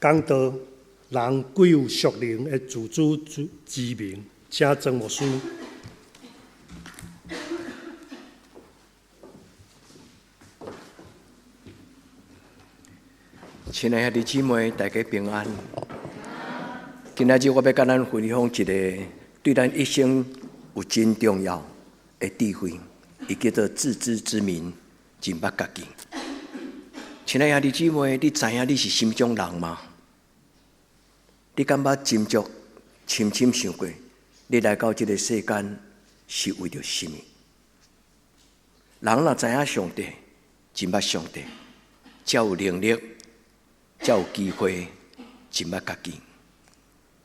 讲到人贵有属灵的自主之明，请曾牧师。亲爱的兄弟姊妹，大家平安。今仔日我要跟咱分享一个对咱一生有真重要的智慧，伊叫做自知之明，真捌家己。亲爱的兄弟姊妹，你知影你是什么种人吗？你敢捌斟酌、深深想过，你来到这个世间是为着什么？人若知影上帝，真捌上帝，才有能力。才有机会真捌家己。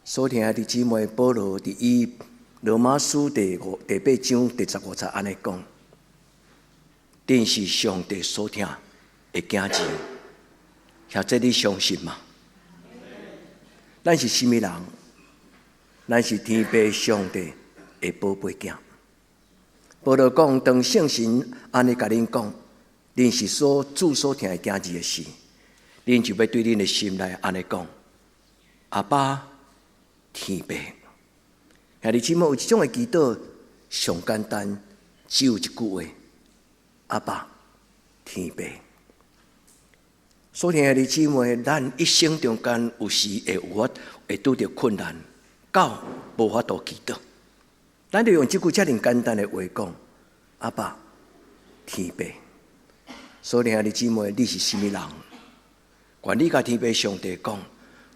所听的姊妹，保罗伫伊罗马书第8章第15节安尼讲：，定是上帝所听的囝子。晓得你相信吗？咱是什么人？咱是天父上帝的宝贝囝。保罗讲，当圣神安尼甲恁讲，恁是主所听的囝子的事。恁就要对恁的心来安尼讲：阿爸，天父。兄弟姊妹，有一种的祈祷上简单，只有一句话：阿爸，天父。所以兄弟姊妹，咱一生中间有时会拄着困难，到无法度祈祷，咱就用这句遮尔简单的话讲：阿爸，天父。所以兄弟姊妹，你是什么人？愿你甲天父上帝讲：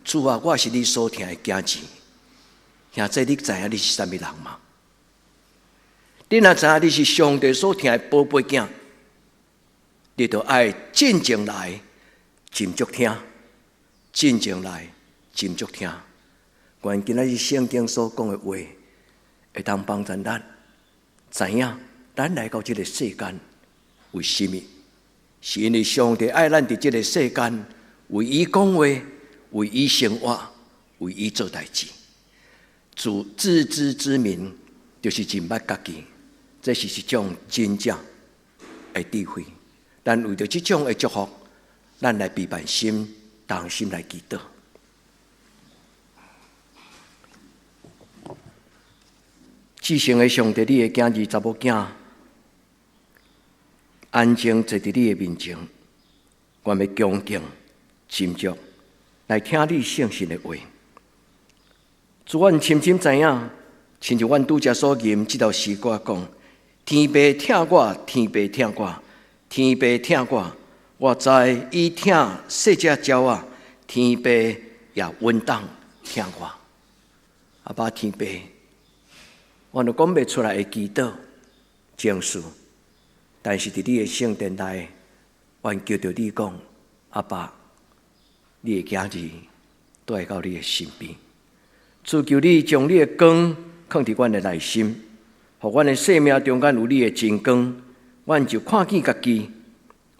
主啊，我是你所听的囝子。兄弟，你知影你是啥物人吗？你若知影你是上帝所听的宝贝囝，你就爱真正来斟酌听，真正来斟酌听。愿今仔日圣经所讲的话，会当帮助咱知影咱来到这个世间为什么？是因为上帝爱咱伫这个世间。为伊讲话，为伊生活，为伊做代志。自知之明，就是真捌家己，这是一种真正的智慧。咱为着这种的祝福，咱来备办心，当心来祈祷。至圣的上帝，你的囝儿查某囝，安静坐伫你的面前，我要恭敬。斟酌来听你圣神的话，主阮深深知影，亲像阮拄则所吟这条诗歌讲：天父听我，天父听我，天父听我。我知伊听细只鸟仔，天父也稳当听我。阿爸天父，我都讲不出来的祈祷情绪，但是伫你的圣殿内，我叫着你讲：阿爸。你的囝儿带到你的身边，主求你将你的光放伫阮的内心，互阮的生命中间有你的真光，阮就看见家己。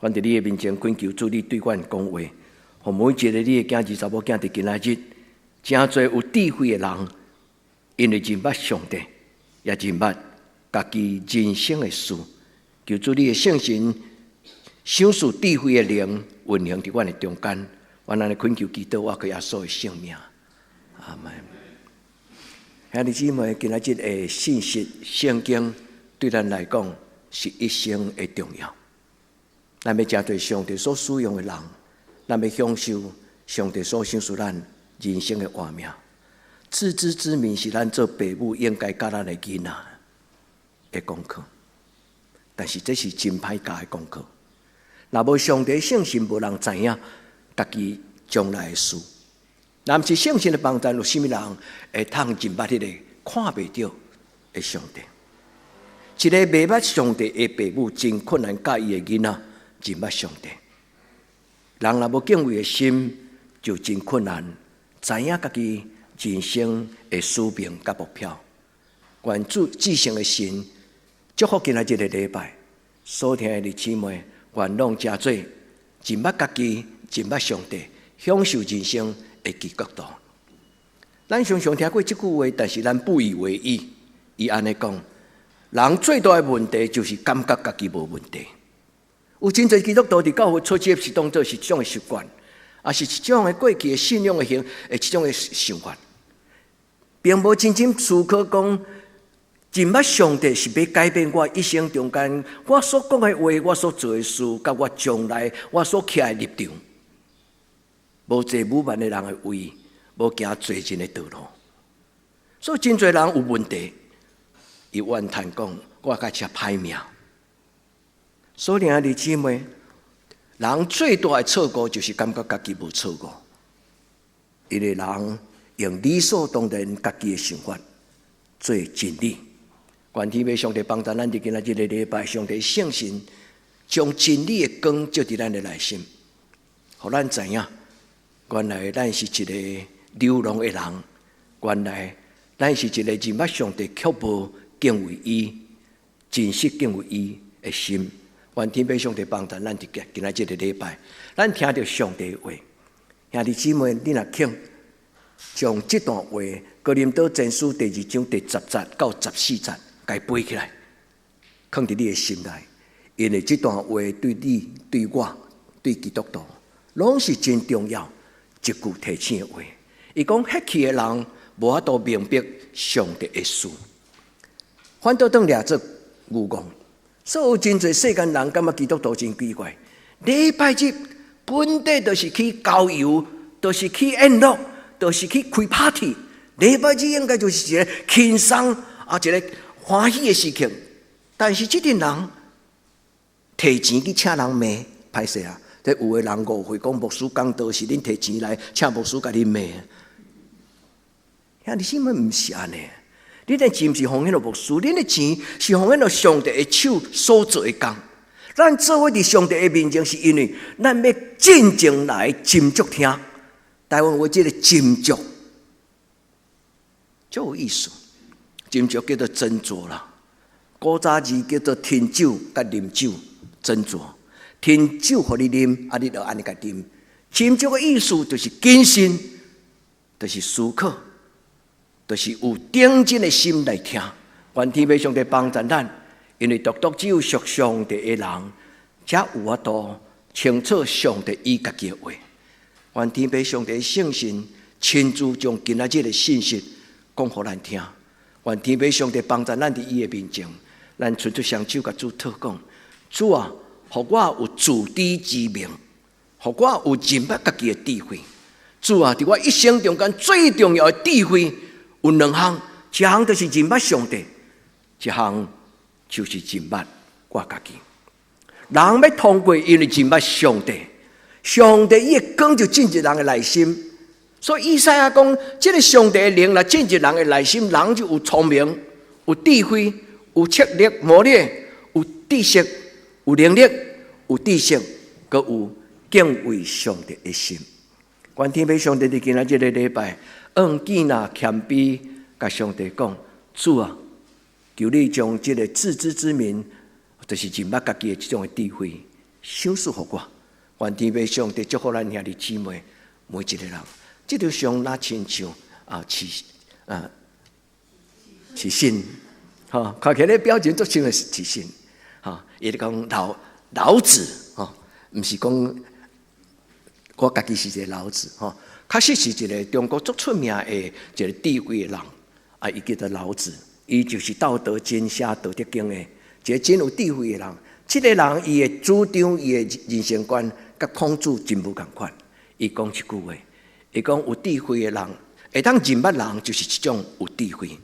阮伫你的面前恳求主，你对阮讲话，互每一个你的囝儿查某囝伫今仔日，真侪有智慧的人，因为认捌上帝，也认捌家己人生的事，求主你的圣神赏赐智慧的灵运行伫阮的中间。我安尼恳求祈祷，我个耶稣的性命，阿门。兄弟姊妹，今仔日的信息圣经对咱来讲是一生的重要。咱要针对上帝所使用的人，咱要享受上帝所赏赐咱人生的活命。自知之明是咱做父母应该教咱的囡仔的功课，但是这是真歹教的功课。若无上帝圣神，无人知影。家己将来的事，若毋是圣神的帮助，有甚物人会通认捌迄个看袂到的上帝？一个袂捌上帝的父母，真困难教伊的囡仔认捌上帝。人若无敬畏的心，就真困难知影家己人生的使命甲目标。愿主至圣的神祝福今仔日的礼拜，所听的姊妹，愿拢真做认捌家己。认捌上帝，享受人生的基国度。咱常常听过这句话，但是咱不以为意。伊安尼讲，人最大的问题就是感觉家己无问题。有真侪基督徒伫教会出席是当作是一种习惯，也是一种的过去的信仰的一种的想法，并无真正思考讲，真捌上帝是要改变我一生中间我所讲的话，我所做的事，甲我将来我所徛的立场，无坐武万的人的位，无行罪人的道路。所以真侪人有问题，伊怨叹讲我甲吃歹命。所以兄弟姊妹，人最大的错误就是感觉家己无错误，因为人用理所当然家己的想法做真理。愿天父上帝帮助咱伫今仔日的礼拜，上帝圣神将真理的光照伫咱的内心，互咱知影，原来咱是一个流浪的人，原来咱是一个认捌上帝却无敬畏伊、真实敬畏伊的心。愿天父上帝帮助咱伫今仔日的礼拜，咱听到上帝的话，兄弟姊妹，你若肯将这段话《哥林多前书》第2章第10节到14节，该背起来，放伫你的心内，因为这段话对你、对我、对基督徒，拢是真重要一句提醒的话。伊讲，迄期的人无法度明白上帝的事，反倒当掠做牛戆。所以有真侪世间人感觉基督徒真奇怪，礼拜日本地就是去郊游，就是去宴乐，就是去开 party。礼拜日应该就是一个轻松一个欢喜的事情。但是这群人摕钱去请人骂，歹势啊！这有的人误会讲牧师讲道是恁摕钱来请牧师甲恁骂，兄弟姊妹毋是安尼。你的钱是奉献了牧师，你的钱是奉献了上帝的手所做的工。咱做伙伫上帝的面前，是因为咱要真正来斟酌听。台湾话这个斟酌，就有意思。斟酌叫做斟酌啦，古早字叫做添酒甲啉酒，斟酌。添酒互你啉，你就安尼甲啉。斟酌的意思就是谨慎，就是思考。就是有定睛的心来听，愿天父上帝帮助咱，因为独只有属上帝的人，才有法度清楚上帝伊家己的话。愿天父上帝的圣神亲自将今仔日的信息讲互咱听。愿天父上帝帮助咱伫伊的面前，咱伸出双手甲主祷讲：主啊，互我有自知之明，互我有认捌家己的智慧。主啊，伫我一生中间最重要的智慧。有两项，一项就是认捌上帝，一项就是认捌我家己。人要通过，因为认捌上帝，上帝伊的光就进入人的内心。所以以赛亚讲，这个上帝的灵来进入人的内心，人就有聪明、有智慧、有策略、谋略、有知识、有能力、有知识，佮有敬畏上帝的心。愿天父上帝伫今仔日的礼拜。见那谦卑，甲上帝讲：主啊，求你将这个自知之明，就是认捌家己的这种智慧，赏赐互我。愿天父上帝祝福咱兄弟姊妹每一个人。这就像那亲像起信，看起来表情足像是起信，伊讲老子，毋是讲我家己是一个老子，确实是一个中国足出名的一个智慧的人，伊叫做老子，伊就是《道德经》写《道德经》的一个真有智慧的人。这个人伊的主张，伊的人生观，甲孔子真无共款。伊讲一句话，伊讲有智慧的人，会当认捌人，就是一种有智慧。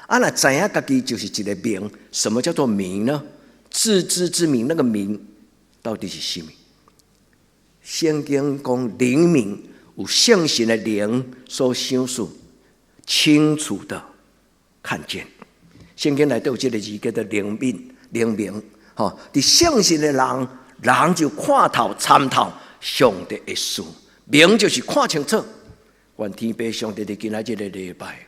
若知影家己就是一个明，什么叫做明呢？自知之明，那个明到底是什么？圣经讲灵明。有圣神的灵所赏赐，清楚的看见。圣经内都有这个字叫做灵明。伫圣神的人就看透参透上帝的事，明就是看清楚。愿天父上帝伫今仔日的礼拜，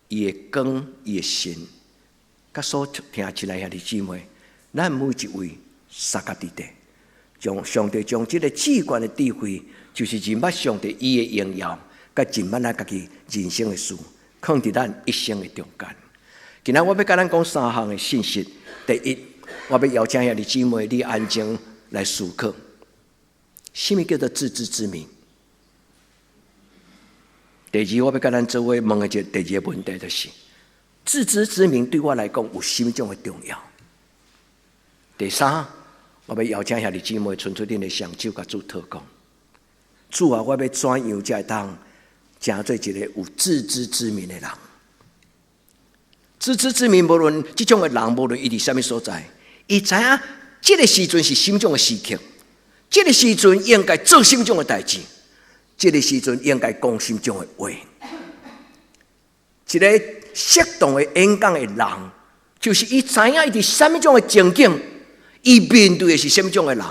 伊的光，伊的神，甲所听起来兄弟姊妹，咱每一位撒家伫地，将上帝将这个至关的智慧。就是认捌上帝伊的荣耀，甲认捌咱家己人生的事，放伫咱一生的中间。今仔我要甲咱讲3项的信息。第一，我要邀请兄弟姊妹，你安静来思考。什么叫做自知之明？第二，我要跟咱做伙问的第二个问题就是：自知之明对我来讲有什么种的重要？第三，我要邀请兄弟姊妹伸出恁的双手，甲主祷告。主啊，我要怎样才会当成做一个有自知之明的人？自知之明，无论这种的人，无论伊伫什么所在，伊知影这个时阵是什么种的时刻，这个时阵应该做什么种的代志，这个时阵应该讲什么种的话。一个适当的演讲的人，就是伊知影伊伫什么种的情景，伊面对的是什么种的人，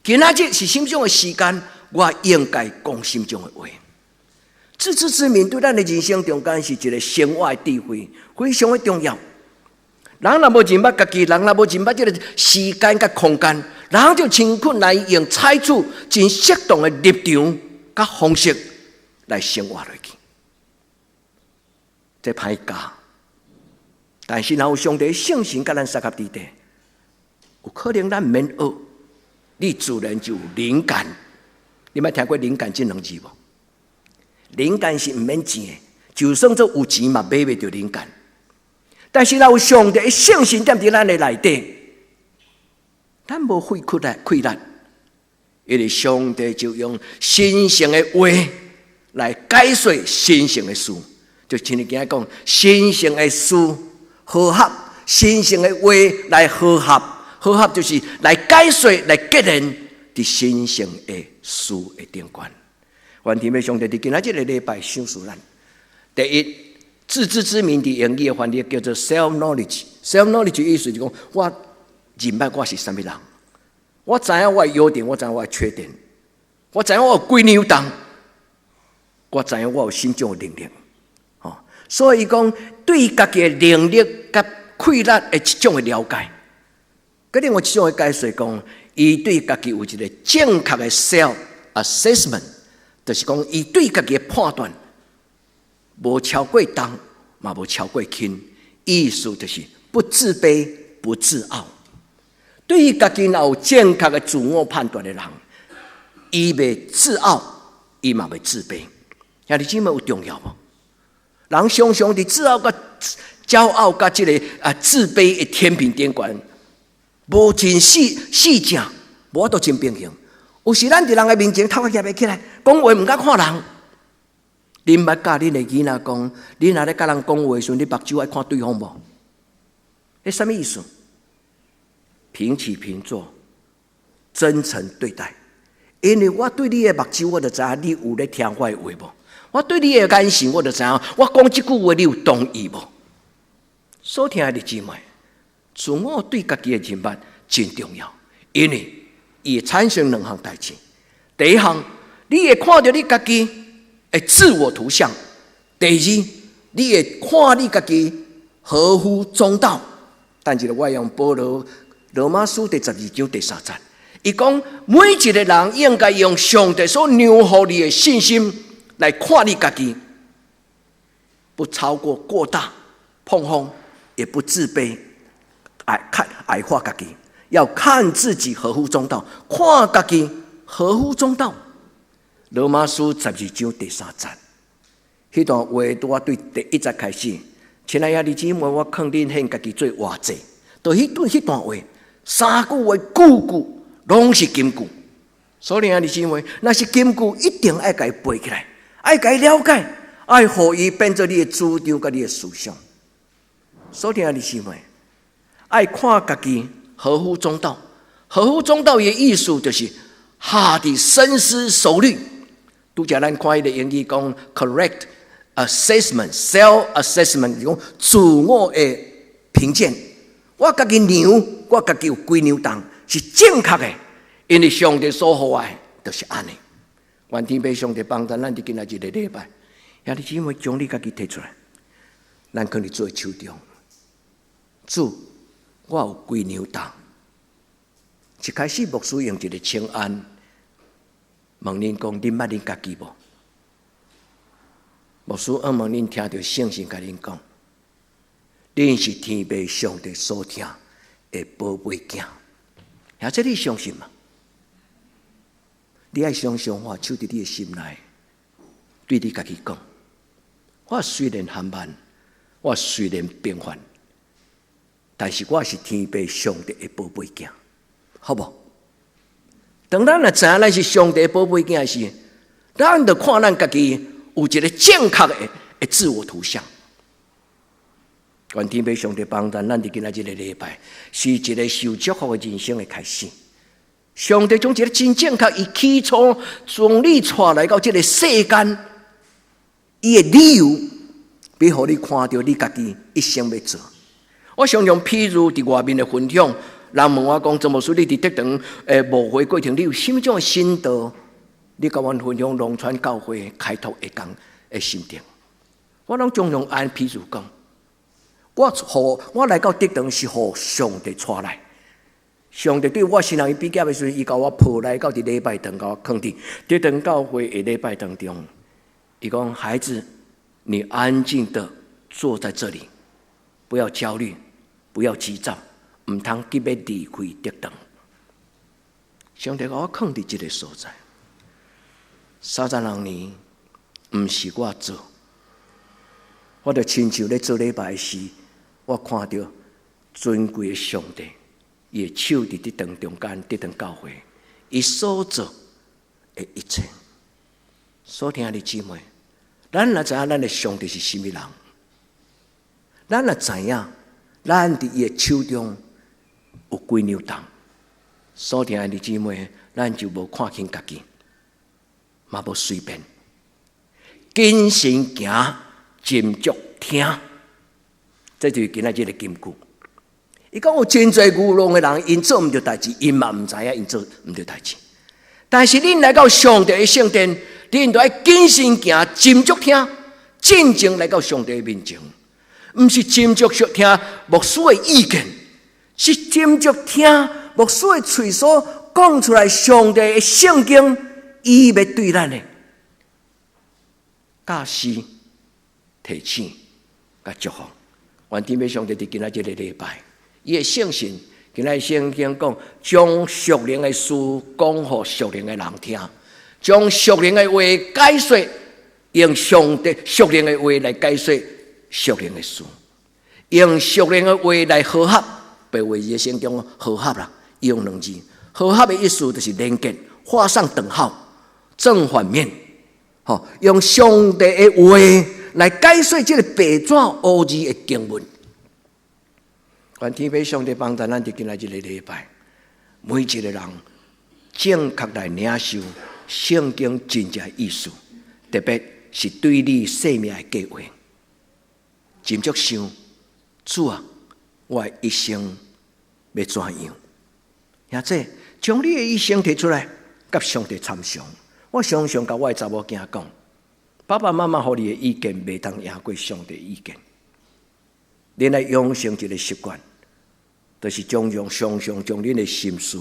今仔日是什么种的时间，我应该讲什么种的话。自知之明对咱的人生中间是一个生活的智慧，非常的重要。人若无认捌家己，人若无认捌这个时间甲空间，人就尽困来用采取真适当的立场甲方式来生活落去，这歹教。但是若有上帝圣神甲咱撒合伫地，有可能咱毋免学，你自然就有灵感。你捌听过灵感这两字无？灵感是毋免钱的，就算做有钱嘛，买袂到灵感。但是若有上帝的圣神踮伫咱的内底，咱无费困难，因为上帝就用神圣的话来解说神圣的事。就像你今日讲，神圣的事和合，神圣的话来和合，和合就是来解说、来结论伫神圣的事的顶端。愿天父上帝伫今仔日个礼拜赏赐咱。第一，自知之明伫英语的翻译叫做 self knowledge。self knowledge 意思就是讲，我认捌我是什么人，我知影我的优点，我知影我的缺点，我知影我有几牛重，我知影我有什么种的能力。所以讲，对家己的能力甲困难的一种的了解，佮另外一种的解说讲，伊对家己有一个正确的 self assessment。就是讲，伊对家己的判断无超过重，嘛无超过轻，意思就是不自卑、不自傲。对于家己若有正确的自我判断的人，伊袂自傲，伊嘛袂自卑。兄弟姊妹有重要无？人常常伫自傲、甲骄傲、甲这个自卑的天平顶悬，无真细正，无法度真平衡。有时咱伫人的面前头壳夹袂起来，讲话毋敢看人。恁捌教恁的囡仔讲，恁若咧甲人讲话的时阵，你目睭爱看对方无？迄什么意思？平起平坐，真诚对待。因为我对你的目睭，我就知影你有咧听我的话无？我对你的眼神，我就知影我讲这句话你有同意无？所听的姊妹，自我对家己的认捌真重要，因为伊会产生两项代志。第一项，你会看到你家己的自我图像；第二，你会看你家己合乎中道。但是我用保罗罗马书第12章第3节，伊讲每一个人应该用上帝所留予你的信心来看你家己，不超过过大碰风，也不自卑，矮化家己。要看自己合乎中道，看家己合乎中道。罗马书12章第3节，迄段话我对第1节开始，亲爱的姊妹，我肯定献家己做活祭。就迄段话，3句话句句拢是金句。所以啊，姊妹，那是金句，一定爱甲伊背起来，爱甲伊了解，爱互伊变做你的主张甲你的思想。所以啊，姊妹，爱看家己合乎中道。合乎中道的意思就是下地深思熟虑。拄则咱看伊的英语讲 correct assessment、self assessment， 讲自我的评鉴。我家己牛，我家己有几牛重，是正确的，因为上帝所予的就是安尼。愿天父上帝帮助咱伫今仔日的礼拜，兄弟姊妹将你家己摕出来，咱可能做手中。主，我有几牛重。一开始牧师用一个请安，问恁讲，恁捌恁家己无？牧师问恁听到圣神甲恁讲，恁是天父上帝所听的宝贝囝，而这你相信吗？你爱想想话，手伫你的心内，对你家己讲：我虽然含慢，我虽然平凡，但是我是天父上帝的宝贝囝，好不好？当咱若知影咱是上帝的宝贝囝时，咱就看咱家己有一个正确的自我图像。愿天父上帝帮咱，咱伫今仔日个礼拜是一个受祝福的人生的开始。上帝将一个真正确，伊起初将你带来到这个世间，伊的理由，要互你看到你家己一生要做。我常常譬如伫外面的分享，人问我讲：怎么说你伫德堂牧会过程，你有什么种的心得？你甲阮分享龙川教会开拓下工的心得。我拢常常按譬如讲，我来到德堂是互上帝带来。上帝对我新人毕业的时候，伊甲我抱来到伫礼拜堂，甲我放伫德堂教会的礼拜当中。伊讲：孩子，你安静的坐在这里，不要焦虑，不要急躁，唔通急要离开德堂。上帝甲我放伫这个所在。32年，唔是我做，我就亲像咧做礼拜时，我看到尊贵的上帝。伊的手伫德堂中间，德堂教会，伊所做的一切。所听的姊妹，咱若知影咱的上帝是甚物人，咱若知影咱伫伊的手中有几牛重，所听的姊妹，咱就无看轻家己，嘛无随便，谨慎行，斟酌听，这就是今仔日的金句。伊讲有真侪愚弄的人，因做毋对代志，因嘛毋知影因做毋对代志。但是恁来到上帝的圣殿，恁就要谨慎行，斟酌听，真正来到上帝的面前，毋是斟酌听牧师的意见，是斟酌听牧师的嘴所讲出来上帝的圣经，伊要对咱的教示、提醒、甲祝福。愿天父上帝伫今仔日个礼拜。伊的圣信，今仔圣经讲，将属灵的事讲互属灵的人听，将属灵的话解说，用上帝属灵的话来解说属灵的事，用属灵的话来和合。白话字的圣经和合啦，用两字，和合的意思就是连结，画上等号，正反面。用上帝的话来解说这个白纸黑字的经文。愿天父上帝帮助咱伫今仔日个礼拜，每一个人正确来领受圣经真正意思，特别是对你生命的计划。斟酌想，主啊，我的一生要怎样？或者将你的一生提出来，甲上帝参详。我常常甲我的查某囝讲，爸爸妈妈互你的意见，袂当赢过上帝的意见。恁来养成一个习惯，就是常常将恁的心事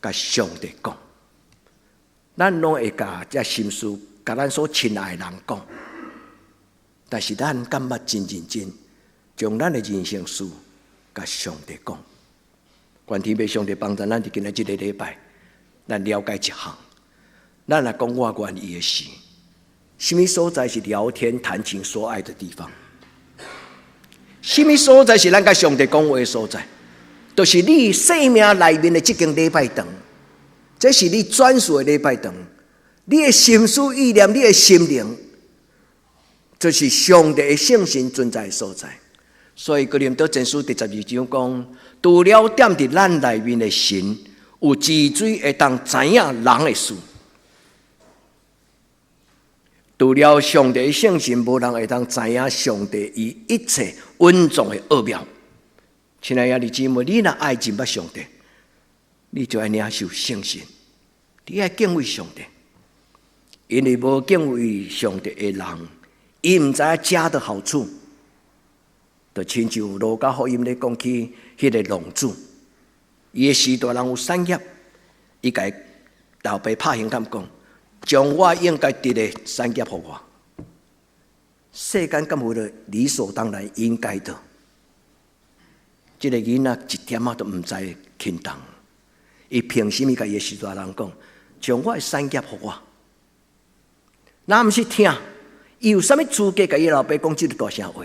甲上帝讲。咱拢会甲这心事甲咱所亲爱的人讲，但是咱敢捌真认真将咱的人生事甲上帝讲。愿天父上帝帮助咱伫今仔日个礼拜，咱了解一项，咱来讲我愿意的事。什么所在是聊天谈情说爱的地方？什么所在是咱甲上帝讲话的所在？就是你生命内面的这间礼拜堂，这是你专属的礼拜堂。你的心思意念，你的心灵，就是上帝的圣神存在的所在。所以哥林多前书第12章讲，除了踮伫咱内面的神，有智慧会当知影人的事。除了上帝的圣神，无人会当知影上帝伊一切稳重的奥妙。亲爱的姊妹，你若爱敬拜上帝，你就要领受圣神，你要敬畏上帝。因为无敬畏上帝的人，伊毋知影家的好处，就亲像路加福音咧讲起迄个浪子，伊的时代人有产业，伊甲老爸拍胸脯讲，将我应该得的产业互我。世间敢有了理所当然应该的？这个囡仔一点仔都毋知轻重，伊凭什么甲伊的时代人讲？将我的产业给我。若毋是听，伊有啥物资格甲伊老爸讲即个大声话？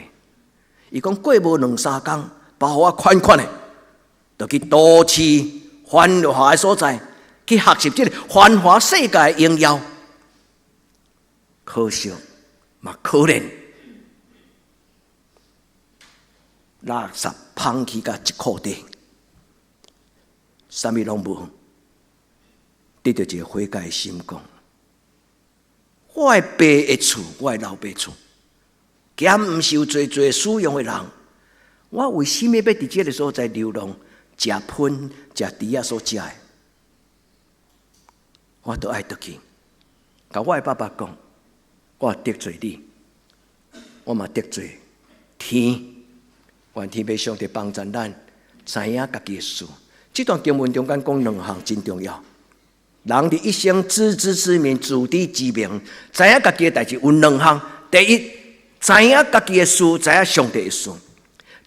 伊讲过无2、3工，把我款款的，就去都市繁华的所在，去学习即个繁华世界的荣耀。可惜嘛，可怜，垃圾放弃甲一裤底，啥物拢无，得到一个悔改的心讲。我的爸的厝，我的老爸厝，兼毋是有侪侪使用的人，我为什么要伫这个所在流浪、食喷、食猪所食的？我都爱得去，甲我的爸爸讲，我得罪你，我嘛得罪天，愿天父上帝帮助咱，知影家己的事。这段经文中间讲2项真重要。人的一生自知之明、自知之明，知影家己的代志有2项。第一，知影家己的事，知影上帝的事。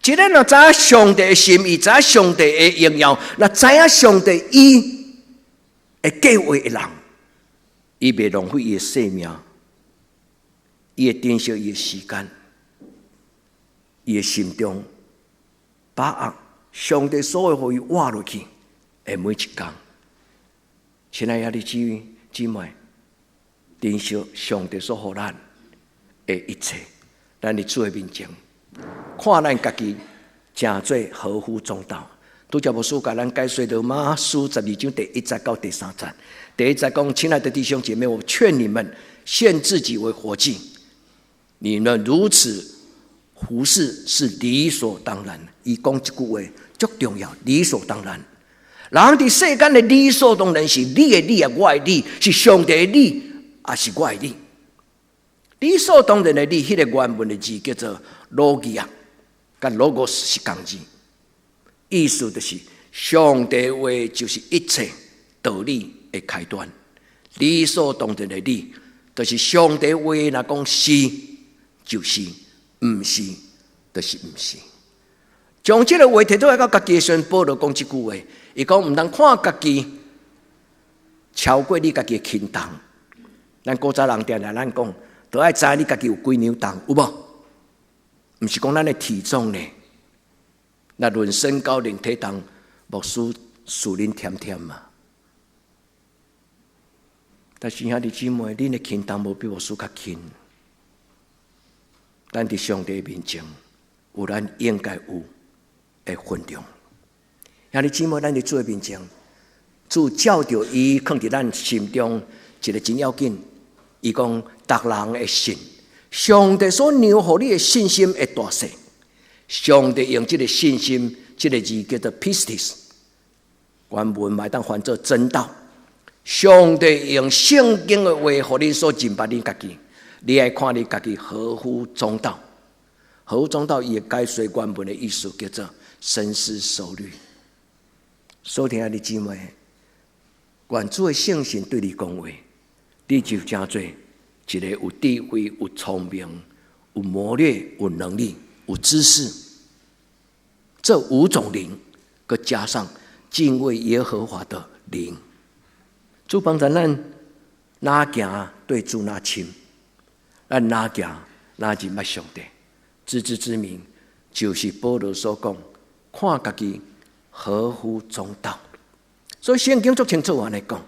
一个若知影上帝的心意，知影上帝的荣耀，若知影上帝伊的计划的人，伊袂浪费伊的生命，伊会珍惜伊的时间，伊的心中把握上帝所有互伊活落去的每一天。亲爱的弟兄姊妹，珍惜上帝所予咱的一切，咱伫主的面前，看咱家己诚做合乎中道。拄则牧师甲咱解说罗马书12章第1节到第3节。第1节讲：亲爱的弟兄姐妹，我劝你们献自己为活祭，你们如此服侍是理所当然。伊讲一句话足重要，理所当然。人伫世间的理所当然是你的你啊，我的你，是上帝的你，也是我的你。理所当然的你，迄个原文的字叫做 logia， 甲 logos 是同字，意思就是上帝话就是一切道理的开端。理所当然的你，就是上帝话若讲是就是，毋是就是毋是。将这个话摕倒来到家己的时阵，保罗讲一句话，伊讲毋通看家己超过你家己的轻重。咱古早人定定咱讲，都爱知你家己有几两重，有无？毋是讲咱的体重呢？那论身高、论体重，牧师属恁甜甜嘛。但是兄弟姊妹，恁的轻重无比牧师较轻。咱伫上帝面前，有咱应该有的分量。兄弟姊妹，咱伫主的面前，主照着伊放伫咱心中一个真要紧。伊讲，逐人的信，上帝所留予你的信心会大细。上帝用这个信心，这个字叫做 pistis， 原文嘛当翻做真道。上帝用圣经的话，予你所认捌你家己。你爱看你家己合乎中道，合乎中道，伊的解说原文的意思叫做深思熟虑。所听的姊妹，愿主的圣神对你讲话，你就真做一个有智慧、有聪明、有谋略、有能力、有知识，这5种灵，佮加上敬畏耶和华的灵。主帮助咱哪行对主哪亲。咱哪行哪认捌上帝，自知之明，就是保罗所讲，看家己合乎中道。所以圣经足清楚安尼讲，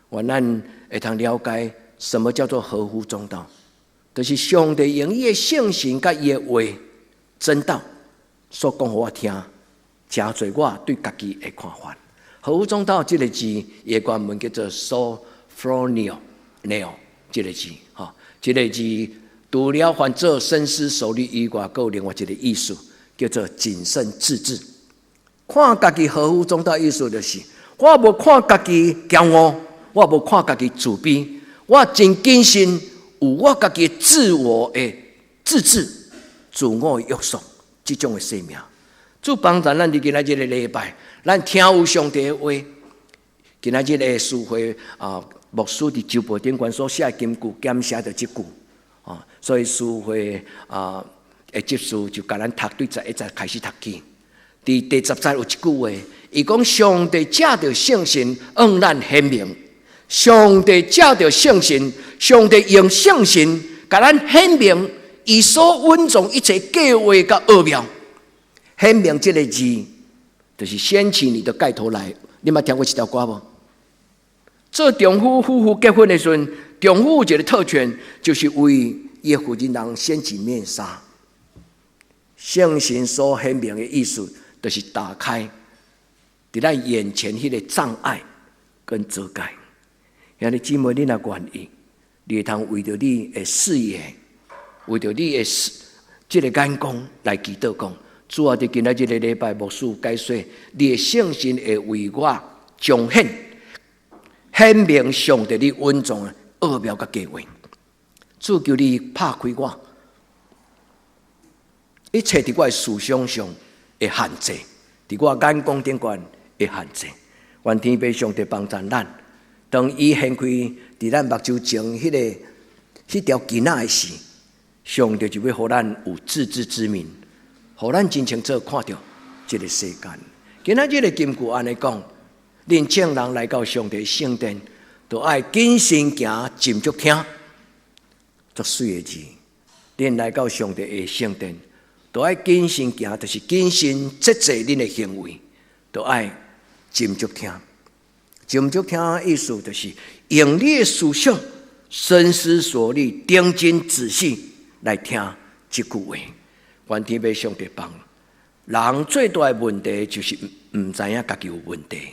愿咱会通了解什么叫做合乎中道，就是上帝用伊的圣神甲伊的话真道所讲互我听，真侪我对家己的看法。合乎中道这个字，伊的原文叫做 sophronio， 这个字，这个字除了翻做深思熟虑以外，还有另外一个意思，叫做谨慎自制。看家己合乎中道意思就是，我无看家己骄傲，我无看家己自卑，我真谨慎有我家己自我的自制、自我的约束，这种的生命。主帮助咱伫今仔日的礼拜，咱听有上帝的话。今仔日的诗会牧师伫周报顶悬所写金句，减写着即句所以诗会的结束就甲咱读对11节开始读起。伫第10节有一句话，伊讲上帝借着圣神向咱显明，上帝借着圣神，上帝用圣神给咱显明伊所运作一切计划甲奥妙。显明这个字，就是掀起你的盖头来。你捌听过这条歌无？做丈夫夫妇结婚的时候，丈夫有一个特权，就是为伊的夫人掀起面纱。圣神所显明的意思，就是打开在咱眼前迄个障碍跟遮盖。兄弟姊妹，你若愿意，你会通为着你的视野，为着你的这个眼光来祈祷讲。主啊，伫今仔日个礼拜，牧师解说，你的圣神会为我彰显明上帝你运作的奥妙甲计划。主求你拍开我，一切伫我的思想上会限制，伫我眼光顶端会限制。愿天父上帝帮助咱，当伊掀开伫咱目睭前迄条囡仔的时，上帝就要互咱有自知之明。互咱真清楚看到这个世界。今仔日个金句安尼讲，恁正人来到上帝圣殿，都爱谨慎行，斟酌听，足水的字。恁来到上帝的圣殿，都爱谨慎行，就是谨慎节制恁的行为，都爱斟酌听。斟酌听的意思就是用你的思想深思熟虑、定睛仔细来听这句话。愿天父上帝帮人最大的问题就是唔知影家己有问题。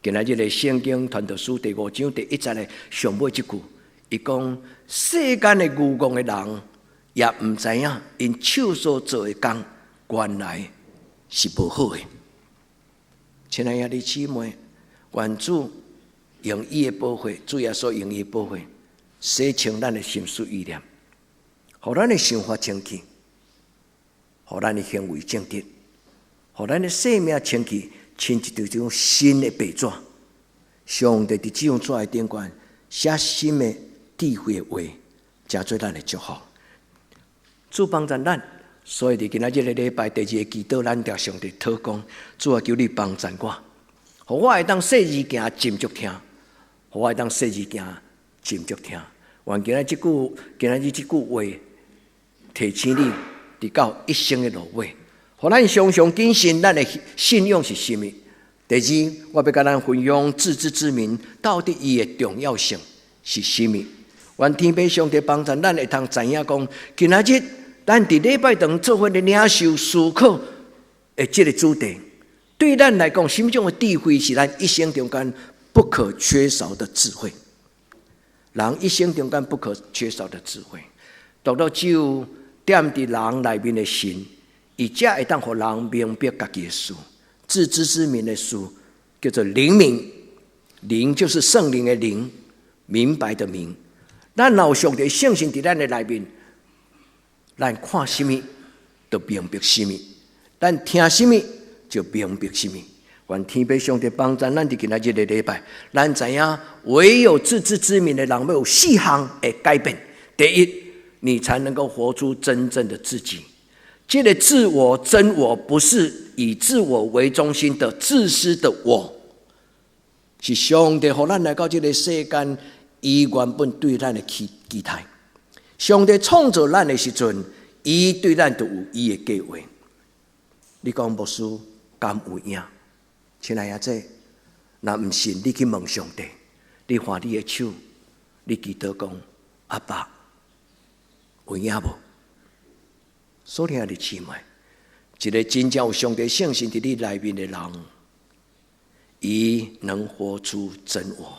今仔日个圣经传道书第5章第1节的上尾一句，伊讲世间的愚妄的人也唔知影因手所做的工原来是不好的。亲爱的弟兄姊妹，愿主用伊的宝血，主耶稣用伊的宝血洗清咱的心思意念，互咱的想法清气。互咱的行为正直，互咱的生命清气，亲一种新的白纸。上帝伫这张纸的顶端写新的智慧的话，真做咱的祝福。主帮助咱，所以伫今仔日个礼拜第2个祈祷，咱着上帝祷告，主啊，求你帮助我，互我会当细字行斟酌听，互我会当细字行斟酌听。愿今仔日这句话提醒你。直到一生的落尾，互咱常常谨慎，咱的信仰是什么？第二，我要甲咱分享自知之明，到底伊的重要性是什么？愿天父上帝帮助咱会通知影讲，今仔日咱伫礼拜堂做伙的领受思考的这个主题，对咱来讲，什么种的智慧是咱一生中间不可缺少的智慧？人一生中间不可缺少的智慧，读到只有踮伫人内面的神，伊才会当互人明白家己的事。自知之明的事叫做灵明，灵就是圣灵的灵，明白的明。咱若有上帝圣神伫咱的内面，咱看什么就明白什么，咱听什么就明白什么。愿天父上帝帮助咱伫今仔日的礼拜，咱知影唯有自知之明的人，要有4项的改变。第一，你才能够活出真正的自己。这个自我、真我，不是以自我为中心的自私的我，是上帝让咱来到这个世间，伊原本对咱的期待。上帝创造咱的时阵，伊对咱就有伊的计划。你讲牧师敢有影？亲爱的姐，若唔信，你去问上帝，你换你的手，你祈祷讲：阿爸。有影无？所听的姊妹，一个真正有上帝圣神伫你内面的人，伊能活出真我，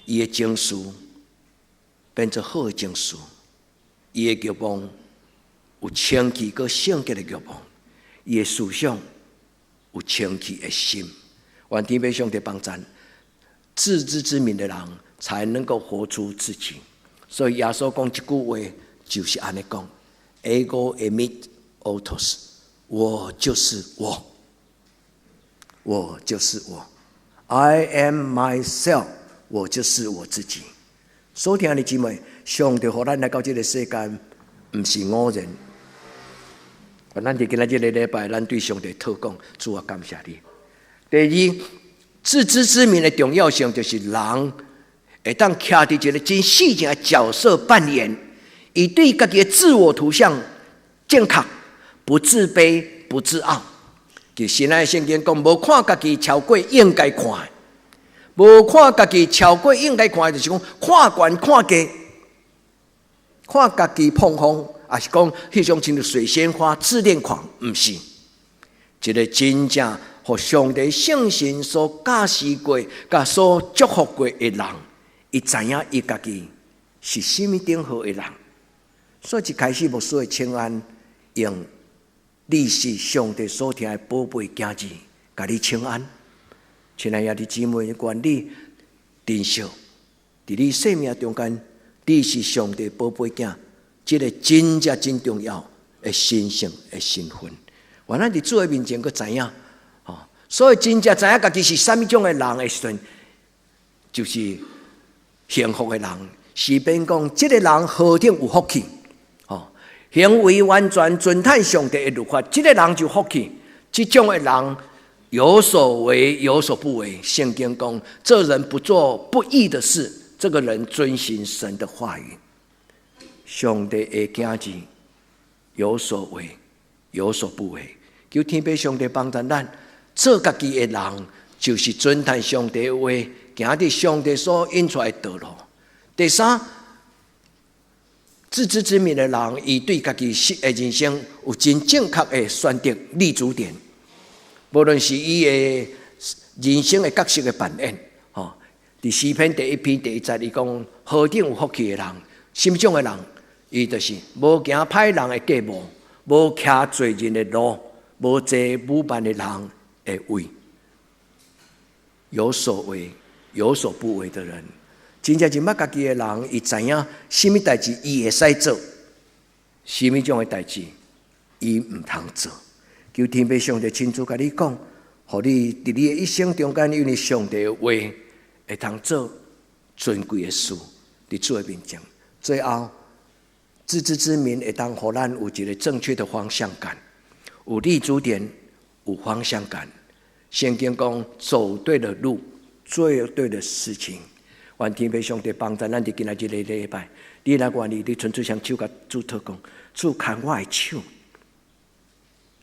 伊的情绪变做好的情绪，伊的欲望有清气佮圣洁的欲望，伊的思想有清气的心。愿天父上帝帮助，自知之明的人才能够活出自己。所以耶稣讲一句话。就是安尼讲 ，ego eimi autos， 我就是我，我就是我 ，I am myself， 我就是我自己。所听的姊妹，上帝让咱来到这个世间，不是偶然。咱伫今仔日个礼拜，咱对上帝祷告，主啊，感谢你。第二，自知之明的重要性，就是人会当徛伫一个真细节的角色扮演，以对家己的自我图像正确，不自卑，不自傲。就新约圣经讲，无看家己超过应该看的，无看家己超过应该看的，就是讲看悬看低，看家己碰风，也是讲迄种像水仙花自恋狂，毋是一个真正互上帝圣神所驾驶过、甲所祝福过的人，伊知影伊家己是甚物顶好的人，所以一开始无需要请安用你是上帝所听的宝贝囝子，甲你请安。亲爱的姊妹，愿你珍惜伫你生命中间，你是上帝宝贝囝，这个真正真重要的神圣的身份。原来伫主的面前，佮知影，所以真正知影家己是什么种的人的时阵，就是幸福的人。诗篇讲，这个人何等有福气！行为完全遵探上帝的律法，这个人就福气。这种的人有所为，有所不为。圣经讲，这人不做不义的事，这个人遵行神的话语。上帝的囝子有所为，有所不为。求天父上帝帮助咱，做家己的人，就是遵探上帝的话，行伫上帝所引出来的道路。第三，自知之明的人，伊对家己的人生有真正确的选择立足点，无论是伊的人生的角色的扮演。伫诗篇第1篇第1节，伊讲何等有福气的人，什么种的人？伊就是无行歹人的计谋，无徛罪人的路，无坐侮慢的人的位，有所为有所不为的人。真正是捌家己的人，伊知影什么代志伊会使做，什么种的代志伊唔通做。求天父上帝亲自甲你讲，互你伫你的一生中间，因为上帝的话会通做尊贵的事，伫主的面前。最后，自知之明会当互咱有一个正确的方向感，有立足点，有方向感。圣经讲，走对了路，做对的事情。愿天父上帝帮助咱伫今仔日个礼拜，你若愿意，你纯粹向主甲主祷讲，主看我的手，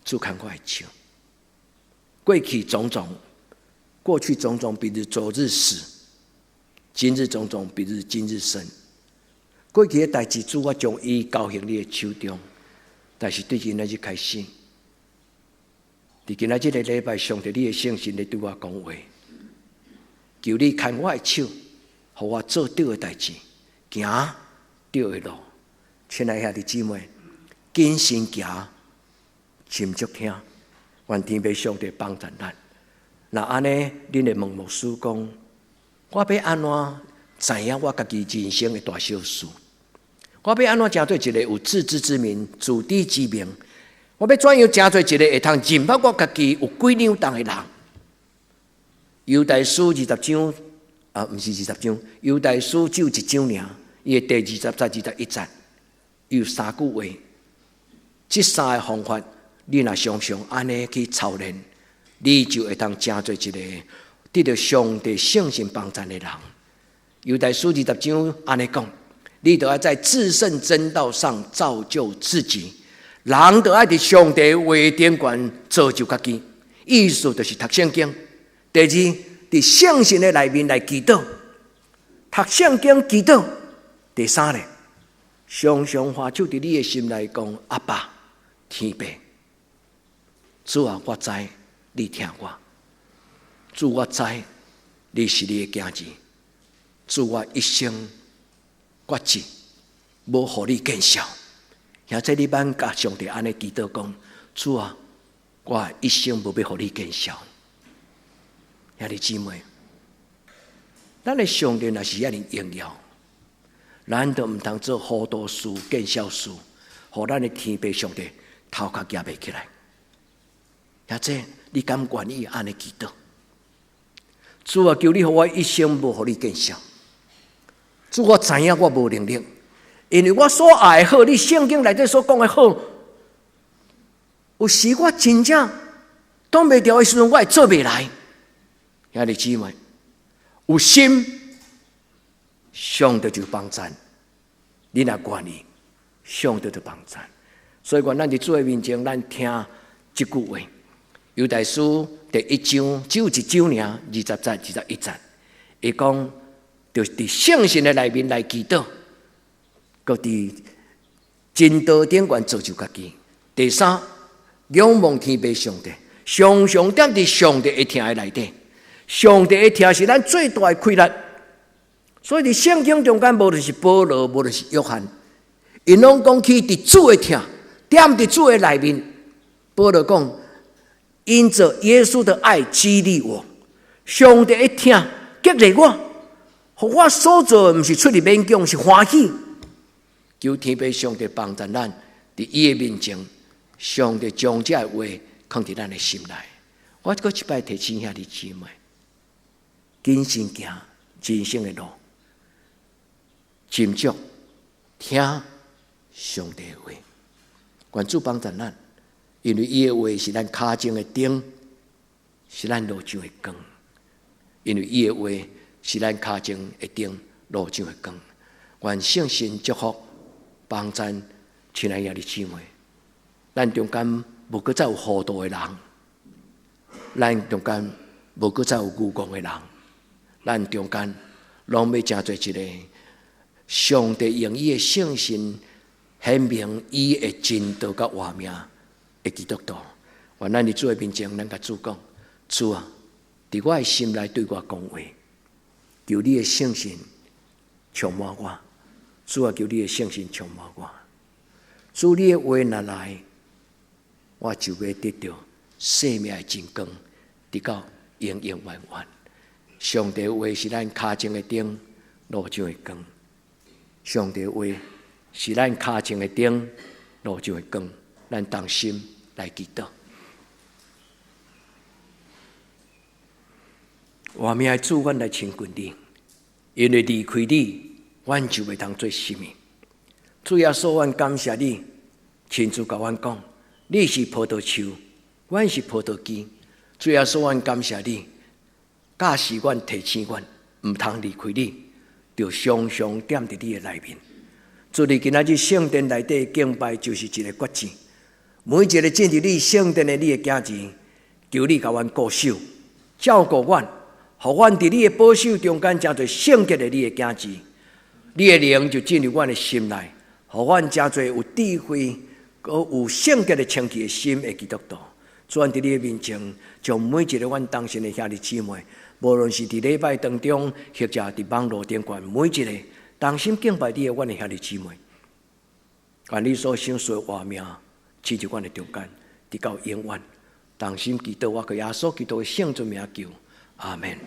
主看我的手。过去种种，过去种种，比如昨日死；今日种种，比如今日生。过去的代志，主我将伊交喺你的手中，但是对今仔日开始，伫今仔日个礼拜，上帝你的圣神来对我讲话，求你看我的手。互我做对的代志，行对的路。亲爱的姊妹，谨慎行，沉着听。愿天父上帝帮助咱。那安尼，恁会问牧师讲，我要安怎知影我家己人生的大小事？我要安怎成做一个有自知之明、自知之明？我要怎样成做一个会通认捌我家己有几两重的人？犹大书20章。毋是20章，犹大书只有1章尔，伊的第20节、21节，有3句话。这3个方法，你若常常安尼去操练，你就会当成做一个得到上帝圣神帮助的人。犹大书20章安尼讲，你都要在至圣真道上造就自己，人都要伫上帝话顶悬造就家己。意思就是读圣经。第二，伫圣神的内面来祈祷，读圣经祈祷。第三呢，常常发出伫你的心内讲：阿爸，天父，主啊，我知你听我；主我知你是你的囝子；主我一生决志，无互你见笑。现在你慢甲上帝安尼祈祷讲：主啊，我一生无要互你见笑。兄弟姊妹，咱的上帝若是遐尼荣耀，咱都唔通做糊涂事、见笑事，互咱的天父上帝头壳夹袂起来。或者你敢愿意安尼祈祷？主啊，求你互我一生无互你见笑。主，我知影我无能力，因为我所爱的好，你圣经内底所讲的好，有时我真正挡袂牢的时阵，我会做袂来。兄弟姊妹，有心上帝就帮赞。你若愿意，上帝就帮赞。所以讲，咱伫主的面前，咱听这句话。犹大书第1章只有1章尔，20节、21节，伊讲，就伫圣神的内面来祈祷，佮伫真道顶悬造就家己。第3，仰望天父上帝，常常踮伫上帝会听的内底。上帝会听是咱最大的亏力。所以伫圣经中间，无就是保罗，无就是约翰，因拢讲起伫主的听，踮伫主的内面。保罗讲，因着耶稣的爱激励我，上帝一听激励我，互我所做的毋是出于勉强，是欢喜。求天父上帝帮助咱，伫伊的面前，上帝将这话放伫咱的心内。我搁一摆提醒兄弟姊妹，谨慎行人生的路。斟酌听上帝的话，愿主帮助咱，因为伊的话是咱脚前的灯，是咱路上的光。因为伊的话是咱脚前的灯，路上的光。愿圣神祝福帮助亲爱的姊妹，咱中间无搁再有糊涂的人，咱中间无搁再有愚妄的人，咱中间拢要成做一个。上帝用伊的圣神显明伊的真道甲活命的基督徒。愿咱伫主的面前，咱甲主讲：主啊，伫我的心内对我讲话，求你的圣神充满我。主啊，求你的圣神充满我。主，你的话若来，我就要得到生命的真光，直到永永远远。上帝的话是咱脚前的灯，路上的光。上帝的话是咱脚前的灯，路上的光。咱同心来祈祷。活命的主，阮来亲近你，因为离开你，阮就袂当做什么。主耶稣，阮感谢你，亲自甲阮讲，你是葡萄树，阮是葡萄枝。主耶稣，阮感谢你，假使阮提醒阮，毋通离开你。就常常踮伫你的内面。主，你今仔日圣殿内底敬拜就是一个决志，每一个进入你圣殿的你的囝子，求你甲阮固守、照顾阮，互阮伫你的保守中间，成做圣洁的你的囝子。你的灵就进入阮的心内，互阮成做有智慧、有圣洁的清气的心的基督徒。主，阮伫你的面前，将每一个阮当信的兄弟姊妹。无论是伫礼拜当中，或者伫网络顶悬，每一个同心敬拜你的阮的兄弟姊妹，愿你所享受的活命，赐入阮的中间，直到永远。同心祈祷，我靠耶稣基督的圣尊名求，阿门。